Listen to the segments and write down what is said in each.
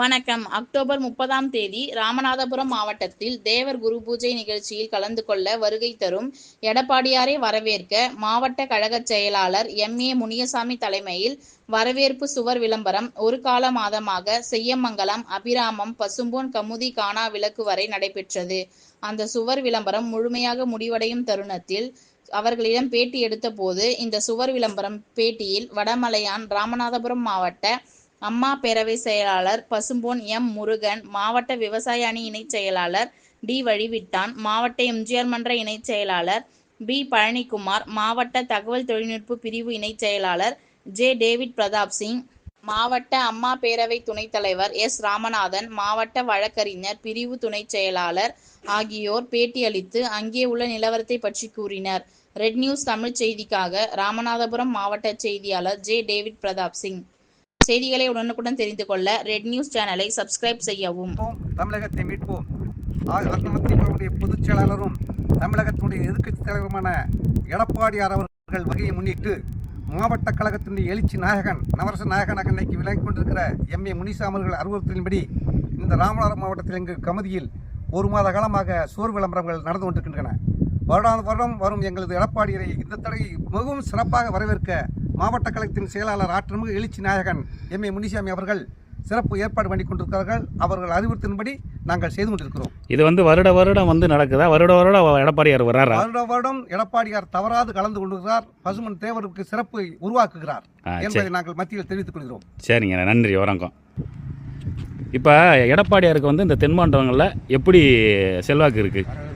வணக்கம். அக்டோபர் 30ஆம் தேதி ராமநாதபுரம் மாவட்டத்தில் தேவர் குரு பூஜை நிகழ்ச்சியில் கலந்து கொள்ள வருகை தரும் எடப்பாடியாரை வரவேற்க மாவட்ட கழக செயலாளர் எம்.ஏ. முனியசாமி தலைமையில் வரவேற்பு சுவர் விளம்பரம் ஒரு கால மாதமாக செய்யமங்கலம், அபிராமம், பசும்பொன், கமுதி, காணா விளக்கு வரை நடைபெற்றது. அந்த சுவர் விளம்பரம் முழுமையாக முடிவடையும் தருணத்தில் அவர்களிடம் பேட்டி எடுத்த போது இந்த சுவர் விளம்பரம் பேட்டியில் வடமலையான் ராமநாதபுரம் மாவட்ட அம்மா பேரவை செயலாளர் பசும்பொன் எம். முருகன், மாவட்ட விவசாய அணி இணைச் செயலாளர் டி. வழிவிட்டான், மாவட்ட எம்ஜிஆர் மன்ற இணைச் செயலாளர் பி. பழனிக்குமார், மாவட்ட தகவல் தொழில்நுட்ப பிரிவு இணைச் செயலாளர் ஜே. டேவிட் பிரதாப் சிங், மாவட்ட அம்மா பேரவை துணைத் தலைவர் எஸ். ராமநாதன், மாவட்ட வழக்கறிஞர் பிரிவு துணைச் செயலாளர் ஆகியோர் பேட்டியளித்து அங்கே உள்ள நிலவரத்தை பற்றி கூறினர். ரெட் நியூஸ் தமிழ் செய்திக்காக ராமநாதபுரம் மாவட்ட செய்தியாளர் ஜே. டேவிட் பிரதாப் சிங். செய்திகளை உடனுக்குடன் தெரிந்து கொள்ள ரெட் நியூஸ் சேனலை சப்ஸ்கிரைப் செய்யவும். தமிழகத்தை மீட்போம். அதிமுகவுடைய பொதுச் செயலாளரும் தமிழகத்தினுடைய எதிர்க்கட்சித் தலைவருமான எடப்பாடியார் அவர்கள் வகையை முன்னிட்டு மாவட்ட கழகத்தினுடைய எழுச்சி நாயகன் நவரச நாயகனாக இன்னைக்கு விளங்கிக் கொண்டிருக்கிற எம்.ஏ. முனிசாமி அவர்கள் அறிவுறுத்தலின்படி இந்த ராமநாதபுரம் மாவட்டத்தில் எங்கள் கமுதியில் ஒரு மாத காலமாக சுவர் விளம்பரங்கள் நடந்து கொண்டிருக்கின்றன. வருடம் வரும் எங்களது எடப்பாடியரை இந்த தடவை மிகவும் சிறப்பாக வரவேற்க மாவட்ட கழகத்தின் செயலாளர் ஆற்றமிகு எழுச்சி நாயகன் எம்.ஏ. முனிசாமி அவர்கள் சிறப்பு ஏற்பாடு பண்ணி கொண்டிருக்கிறார்கள். அவர்கள் அறிவுறுத்தின்படி நாங்கள் செய்து கொண்டிருக்கிறோம். இது வருடம் நடக்குதா? வருடம் எடப்பாடியார் வர்றாரா? வருடம் எடப்பாடியார் தவறாது கலந்து கொண்டிருக்கிறார். பசுமன் தேவருக்கு சிறப்பு உருவாக்குகிறார் என்பதை நாங்கள் மத்தியில் தெரிவித்துக் கொள்கிறோம். சரிங்க, நன்றி, வணக்கம். இப்போ எடப்பாடியாருக்கு இந்த தென் மாவட்டங்களில் எப்படி செல்வாக்கு இருக்குது?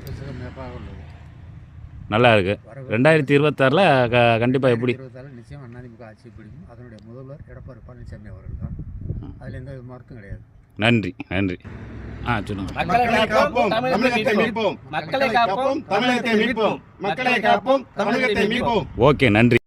நல்லா இருக்குது. 2026 கண்டிப்பாக எப்படி நிச்சயம் அதிமுக ஆட்சி பிடிக்கும். அதனுடைய முதல்வர் எடப்பாடி பழனிசாமி அவர்கள் தான். அதில் எந்த மறுத்தும் கிடையாது. நன்றி. சொல்லுங்க. மக்களை காப்போம், தமிழகத்தை மீட்போம். மக்களை காப்போம், தமிழகத்தை மீட்போம். மக்களை காப்போம், தமிழகத்தை மீட்போம். ஓகே, நன்றி.